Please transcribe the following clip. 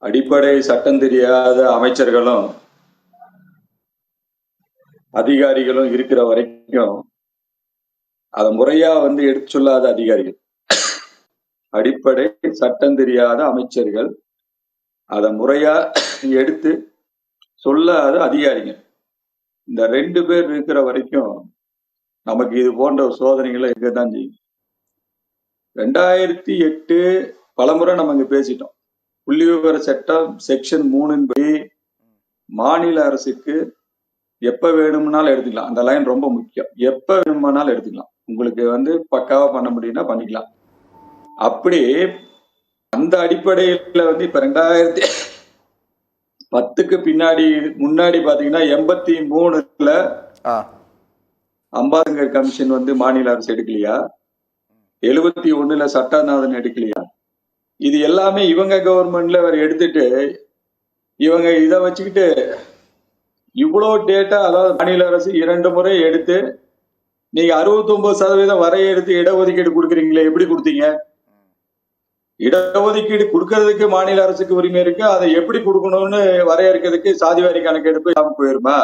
அடிப்படை சட்டம் தெரியாத அமைச்சர்களும் அதிகாரிகளும் இருக்கிற வரைக்கும் அதை முறையா எடுத்து சொல்லாத அதிகாரிகள், அடிப்படை சட்டம் தெரியாத அமைச்சர்கள், அதை முறையா எடுத்து சொல்லாத அதிகாரிகள், இந்த 2 பேர் இருக்கிற வரைக்கும் நமக்கு இது போன்ற சோதனைகளை இருக்கத்தான் செய்யும். 2008 பலமுறை நம்ம இங்க பேசிட்டோம். புள்ளி விவர சட்டம் செக்ஷன் 3 படி மாநில அரசுக்கு எப்ப வேணும்னாலும் எடுத்துக்கலாம். அந்த லைன் ரொம்ப முக்கியம். எப்ப வேணுமானாலும் எடுத்துக்கலாம். உங்களுக்கு பக்காவா பண்ண முடியும்னா பண்ணிக்கலாம். அப்படி அந்த அடிப்படையில இப்ப 2010க்கு முன்னாடி பாத்தீங்கன்னா 83ல அம்பாசங்கர் கமிஷன் மாநில அரசு எடுக்கலையா? 71ல சட்டநாதன் எடுக்கலையா? இது எல்லாமே இவங்க கவர்மெண்ட்ல எடுத்துட்டு இவங்க இதை வச்சுக்கிட்டு இவ்வளவு டேட்டா, அதாவது மாநில அரசு 2 முறை எடுத்து நீங்க 69% வரையறுத்து இடஒதுக்கீடு கொடுக்குறீங்களே, எப்படி கொடுத்தீங்க? இடஒதுக்கீடு கொடுக்கறதுக்கு மாநில அரசுக்கு உரிமை இருக்கு. அதை எப்படி கொடுக்கணும்னு வரையறுக்கிறதுக்கு சாதிவாரி கணக்கெடுப்பு போயிருமா?